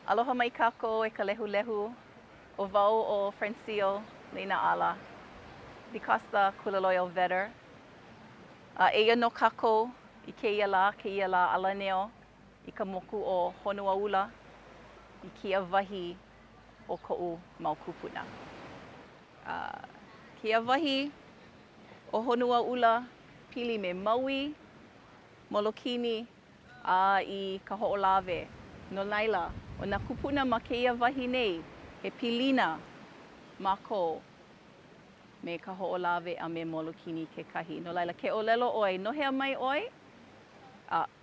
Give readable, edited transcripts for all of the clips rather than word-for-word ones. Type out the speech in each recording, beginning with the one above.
Aloha mai kākou e ka lehulehu o wau o Francio Leināʻala. Dikasta Kuloloio Vedder. Eia no kākou I keia la alaneo I ka moku o Honuaʻula I kia wahi o koʻu mau kupuna. Kia wahi o Honuaʻula pili me maui, molokini, a I ka hoʻolawe. No laila, o nā kupuna ma keia wahi nei, he Pilina mākou me ka hoʻolawe a me molokini kekahi. No laila, ke ʻōlelo ʻoe, nohea mai ʻoe?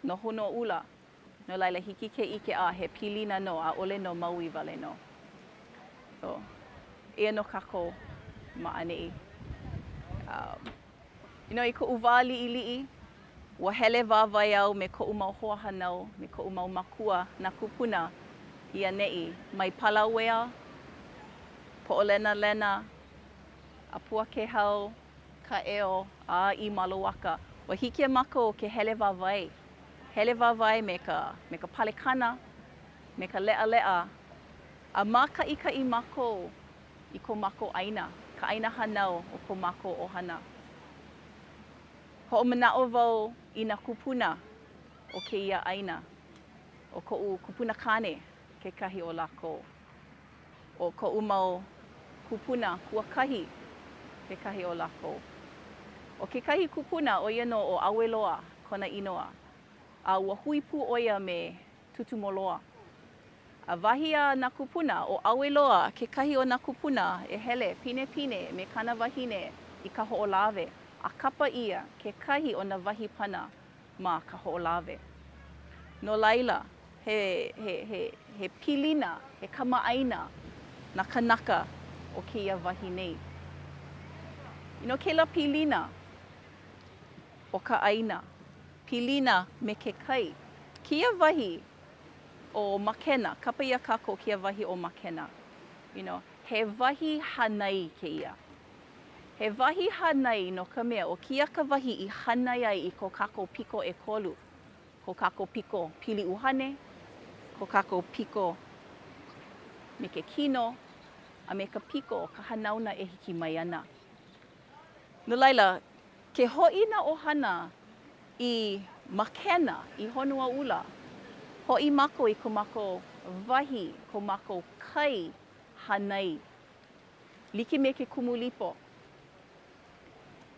No Honuaʻula. No laila, hiki ke ʻike he Pilina no, ʻaʻole no maui wale no. So, ia no kākou maʻaneʻi. I koʻu wā liʻiliʻi, ua hele wāwai au me koʻu mau hoahanau, me koʻu mau makua nā kupuna ia neʻi mai Palauea, Poʻolena, Apua Kehau, Kaʻeo, a I Malowaka. Ua hiki mākou ke hele wāwai. Hele wāwai me ka palekana, me ka leʻaleʻa, a mākaʻikaʻi mākou I ko mākou ʻaina, ka ʻaina hanau o ko mākou ʻohana. Hoʻomanaʻo wau I nā kupuna o kēia ʻaina, o koʻu kupuna kane kekahi o lākou. O koʻu mau kupuna kuakahi kekahi o lākou. O kekahi kupuna o ia no o Aweloa, Kona inoa. A ua hui pū o ia me tutumoloa. A wahi a nā kupuna o Aweloa, kekahi o nā kupuna e hele pinepine me kana wahine I ka hoʻolawe. A kapa ia kekahi o nā wahi pana ma ka hoʻolawe. No laila, he pilina, he kamaʻaina na kanaka o kēia wahi nei. Kela pilina o ka ʻaina, pilina me ke kai. Kia wahi o makena, kapa ia kākou kia wahi o makena. He wahi hanai kēia. He wahi hanai no ka mea o kia ka wahi I hanai ai I ko kākou piko e kolu. Ko kākou piko pili uhane, ko kākou piko me ke kino, a me ka piko o ka hanauna e hiki mai ana. No laila, ke hoʻi nā ʻohana I makena I Honuaʻula, hoʻi mākou I ko mākou wahi, ko mākou kai hanai. Like me ke kumulipo.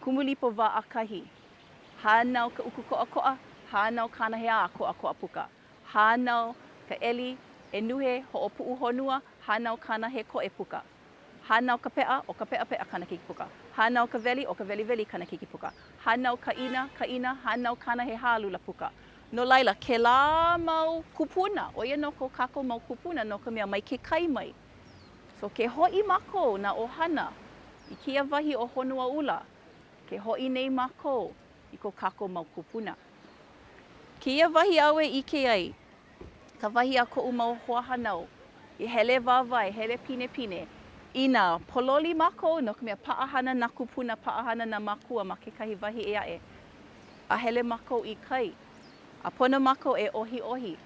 Kumulipo wā ʻakahi. Hānau ka uku koʻakoʻa, hānau kānahea a koʻakoʻa puka. Hānau ka ʻeli, e nuhe hoʻopuʻu honua, hānau kānahe koʻe puka. Hānau ka peʻa, o ka peʻa kana keiki puka. Hānau ka weli, o ka weli kana keiki puka. Hānau ka ina, hānau kānahe hālula puka. No laila, ke lā mau kupuna, o ia no ko kākou mau kupuna no ka mea mai ke kai mai. So ke hoʻi mākou nā ʻohana I kia wahi o Honuaʻula, ke hoʻi nei mākou I ko kākou mau kupuna. Kia wahi aue ike ai, ka wahi a koʻu mau hoahanau, I hele wāwai, hele pinepine, I nā pololi mākou, no ka mea paʻahana nā kupuna, paʻahana nā makua ma kekahi wahi e aʻe. A hele mākou I kai, a pono mākou e ohi.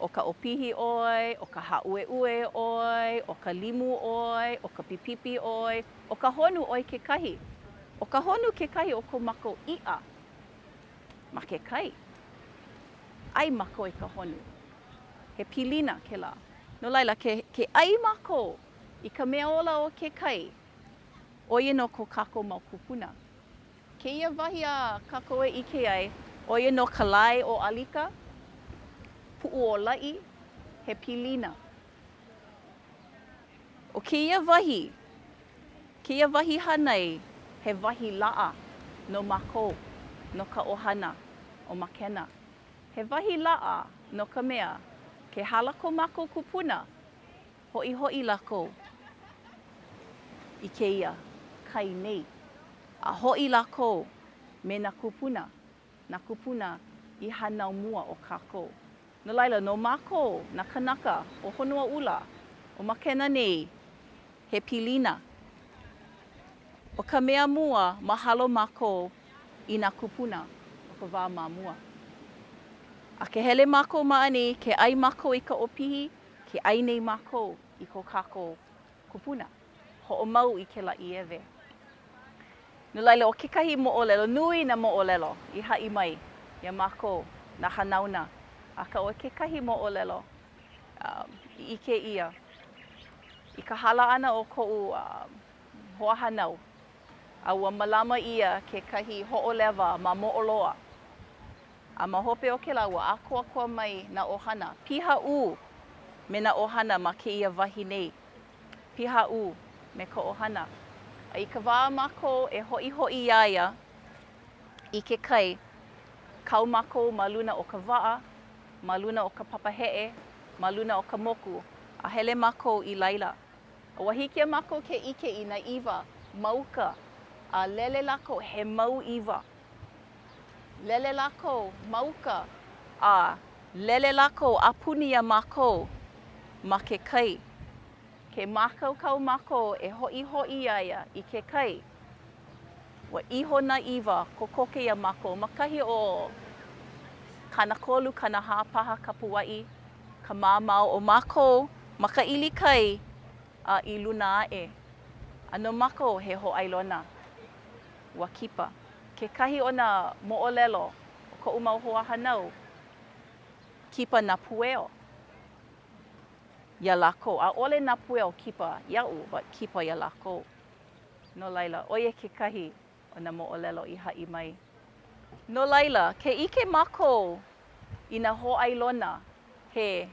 O ka ʻopihi ʻoe, o ka haʻueʻue ʻoe, o ka limu ʻoe, o ka pipipi ʻoe, o ka honu ʻoe kekahi. O ka honu kekahi o ko mākou iʻa ma ke kai. Ai mākou I ka honu. He pilina ke la. No laila, ke ai mākou I ka mea ola o ke kai, o ia no ko kākou mau kupuna. Keia wahi a kākou e ike ai, o ia no ka lai o alika, puʻu o laʻi, he pilina. O keia wahi hanai, he wahi laʻa no mākou, no ka ʻohana o makena. He wahi laʻa no ka mea, ke hala ko mākou kupuna, hoʻi lākou I keia kai nei. A hoʻi lākou me nā kupuna I hanau mua o kākou. No laila, no mākou, nā kanaka o Honuaʻula, o makena nei, he pilina. O ka mea mua, mahalo mākou I nā kupuna o ka wā māmua. A ke hele mākou maani, ke ai mākou I ka ʻopihi, Ke ʻai nei mākou I ko kākou kupuna. Hoʻomau I ke laʻi ewe. No laila o kekahi moʻolelo, nui nā moʻolelo I haʻi mai ia mākou nā hanauna. Aka o kekahi moʻolelo I ʻike ia. I ka hala ʻana o koʻu hoahanau. A ua malama ia kekahi hoʻolewa ma moʻoloa. A ma hope o kēlā ua ākuakua mai nā ʻohana. Pihaʻu me nā ʻohana ma kēia wahi nei. Pihaʻu me ka ʻohana. I ka wā mākou e hoʻihoʻi iā ia I ke kai, kau mākou ma luna o ka waʻa, ma luna o ka papaheʻe, ma luna o ka moku, a hele mākou I laila. Ua hiki mākou ke ʻike I nā iwa mauka, a lele lākou he mau iwa. Lele lākou mauka, a lele lākou a puni ia mākou ma ke kai. Ke mākaukau mākou e hoʻihoʻi iā ia I ke kai. Ua iho nā iwa kokoke ia mākou ma kahi o kanakolu, kanahā paha kapuaʻi, ka māmau o mākou ma ka ʻili kai I luna aʻe. A no mākou he hōʻailona. Ua kipa. Kekahi o nā moʻolelo o koʻu mau hoahanau, kipa nā pueo. Ia lākou. ʻAʻole nā pueo kipa iaʻu, but kipa ia lākou. No laila, ʻoia kekahi o nā moʻolelo I haʻi mai. No laila, ke ʻike mākou I nā hōʻailona he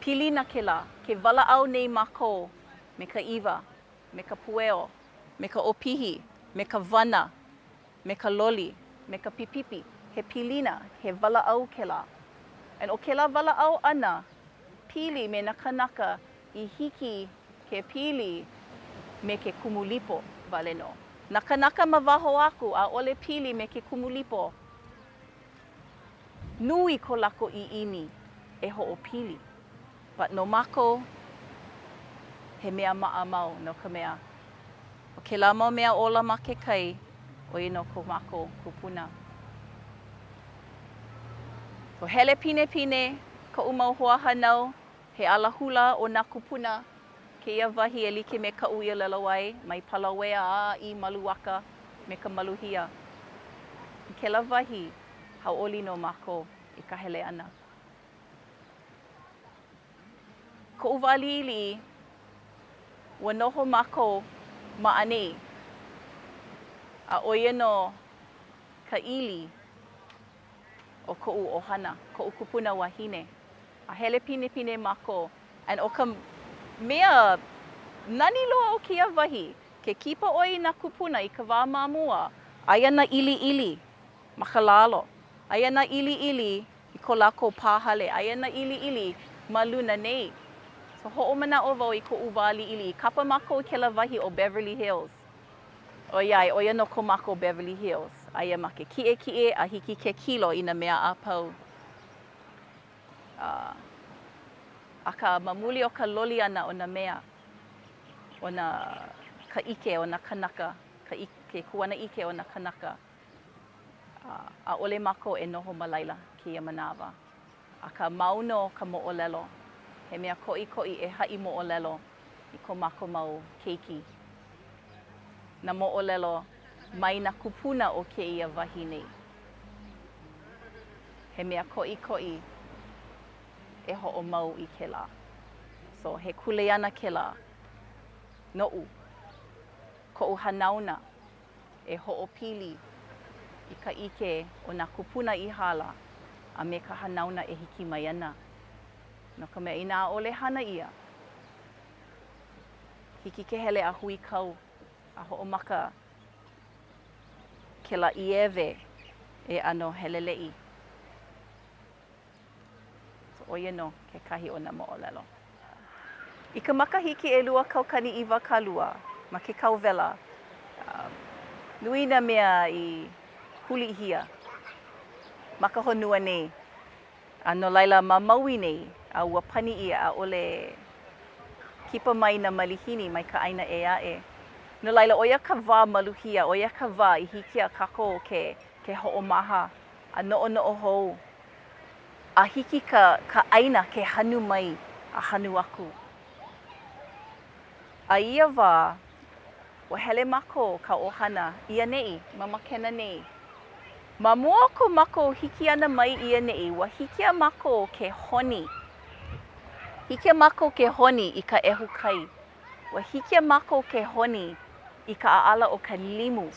pilina kēlā, ke walaʻau nei mākou me ka iwa, me ka pueo, me ka ʻōpihi, me ka wana, me ka loli, me ka pipipi. He pilina, he walaʻau kēlā. And o kēlā walaʻau ʻana, pili me nā kanaka I hiki ke pili me ke kumulipo wale no. Nā kanaka ma waho aku a ole pili me ke kumulipo. Nui ko lako I ʻini e hoʻopili. But no mākou, he mea maa mau no ka mea. O kēlā mau mea ola ma ke kai, o I no ko mākou kupuna. Ko hele pine pine, ka umau hoahanau, he alahula o nā kupuna, keia wahi e like me ka uia lelo ai, mai palawea a I maluaka me ka maluhia. I kēlā wahi, hauʻoli no mākou I ka hele ana. Koʻu wāliʻiliʻi, ua noho mākou ma ʻanei. A ʻoia no ka ʻili o koʻu ʻohana, koʻu kupuna wahine. A hele pine pine mākou. And o ka mea nani loa o kia wahi, ke kipa ʻoe I nā kupuna I ka wā māmua, aia nā ʻili ma ka lalo. Aia nā ʻili I ko lākou pāhale. Aia nā ʻili ma luna nei. So hoʻomanaʻo wau I koʻu wāliʻiliʻi. Kapa mākou I kēlā wahi o Beverly Hills. Oiai, oia no ko mākou Beverly Hills. Aia ma ke kiʻekiʻe a hiki ke kilo I nā mea a pau. A ka mamuli o ka loli ana o nā mea. O nā ka ʻike o nā kanaka. Ke kuana ʻike o nā kanaka. A ole mākou e noho ma laila kēia manawa. A ka mauno ka moʻolelo. He mea koʻikoʻi e haʻi moʻolelo I ko mākou mau keiki. Nā moʻolelo mai nā kupuna o kēia wahi nei. He mea koʻikoʻi e hoʻomau I kēlā. So he kuleana kēlā. Noʻu. Koʻu hanauna e hoʻopili I ka ʻike o nā kupuna I hala a me ka hanauna e hiki mai ana. No ka mea ina ʻaʻole hana ia. Hiki ke hele a hui kau a hoʻomaka kēlā iewe e ano heleleʻi. So oia no kekahi o nā moʻolelo. I ka makahiki e lua kaukani iwa kalua ma ke kauwela. Nui nā mea I huli hia. Ma ka honua nei. A no laila ma maui nei. A ua pani ia a ole kipa mai na malihini mai ka ʻaina e aʻe. No laila oia ka wā maluhia, oia ka wā I hiki a kako ke hoʻomaha, a noʻonoʻo hou. a hiki ka ʻaina ke hanu mai a hanu aku. A ia wā, ua hele mākou ka ʻohana ia neʻi ma makena nei. Ma mua o ko mākou hiki ana mai ia neʻi, ua hiki a mākou ke honi. Hiki a mākou ke honi i ka ʻehu kai. Ua hiki a mākou ke honi i ka ʻaʻala o ka limu.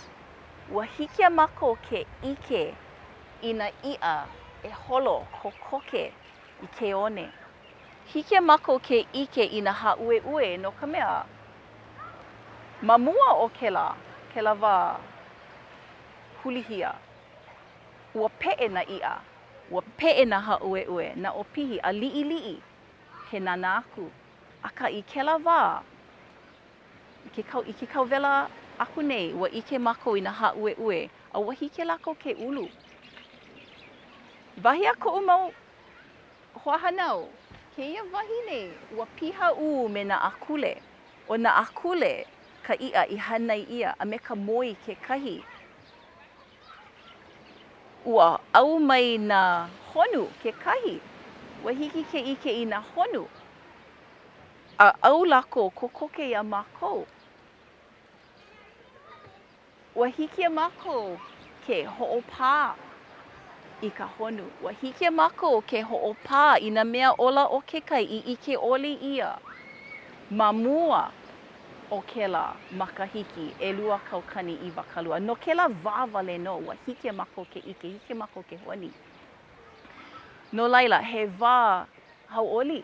Ua hiki a mākou ke ʻike i nā iʻa e holo kokoke i ke one. Hiki a mākou ke ʻike i nā hāʻueʻue no ka mea, ma mua o kēlā wā hulihia, ua peʻe nā iʻa, ua peʻe nā hāʻueʻue, nā ʻōpihi a liʻiliʻi ke nana aku. Aka i kēlā wā, i ke kauwela aku nei, ua ʻike mākou i nā hāʻueʻue, a ua hiki lākou ke ulu. Wahi a koʻu mau hoahānau, kēia wahi nei, ua piha u me nā akule. O nā akule, ka iʻa i hanai ia, a me ka moi kekahi. Ua au mai nā honu kekahi. Ua hiki ke ʻike i nā honu. A au lākou kokoke iā mākou. Ua hiki a mākou ke hoʻopā i ka honu. Ua hiki a mākou ke hoʻopā i nā mea ola o ke kai i ʻike ʻole ia. Ma mua o kēlā makahiki, ʻelua kaukani i wakalua. No kēlā wāwale no, ua hiki a mākou ke ʻike, hiki a mākou ke honi. No laila, he wā hauʻoli.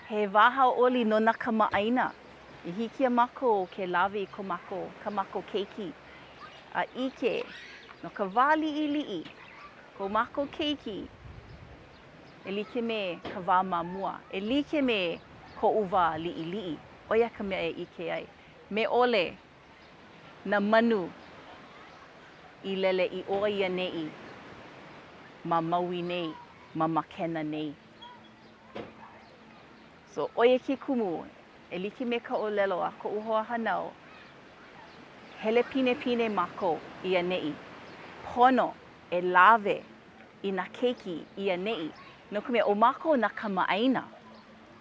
He wā hauʻoli no nā kamaʻaina. I hiki a mākou ke lawe i ka mākou keiki. A ʻike, no ka wā liʻiliʻi, ko mākou keiki, e like me ka wā mamua, e like me koʻu wā liʻiliʻi. Oia ka mea e ʻike ai. Me ʻole, nā manu i lele i ʻoa ia neʻi, ma maui nei, ma makena nei. So, oia ke kumu, e like me ka ʻōlelo a koʻu hoahānau, hele pinepine mākou ia neʻi. Pono e lawe i nā keiki ia neʻi. No ka mea, o mākou nā kamaʻaina,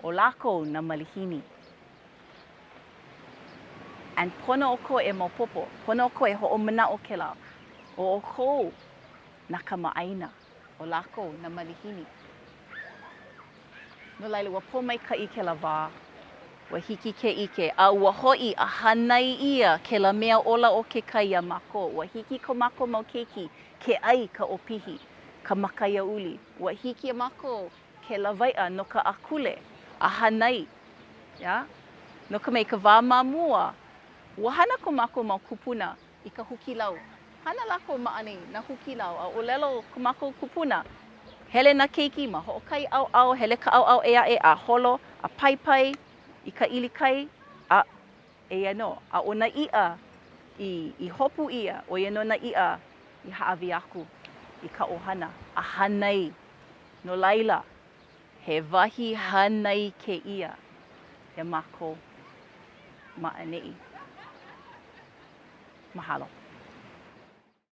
o lākou nā malihini. And pono o koe e maopopo, pono o koe e hoʻomanaʻo kēlā. O kou nā kamaʻaina, o lākou nā malihini. No laila, ua pōmaikaʻi kēlā wā, ua hiki ke ʻike, a ua hoʻi a hanai ia kēlā mea ola o ke kai iā mākou. Ua hiki ko mākou mau keiki, ke ʻai ka ʻōpihi, ka makaiaʻuli. Ua hiki a mākou ke lawaiʻa no ka akule, a hanai. Yeah? No ka mea, ka wā mamua, ua hana ko mākou mau kupuna i ka hukilau. Hana lākou maʻani nā hukilau, a ʻōlelo ko mākou kupuna. Hele nā keiki ma hoʻokai ʻaoʻao, hele ka ʻaoʻao e aʻe a holo, a paipai i ka ʻilikai, a eia no. A o nā iʻa i hopu ia, o ia no nā iʻa i haʻawi aku i ka ʻohana, a hanai. No laila, he wahi hanai kēia e mākou maʻaneʻi. Mahalo.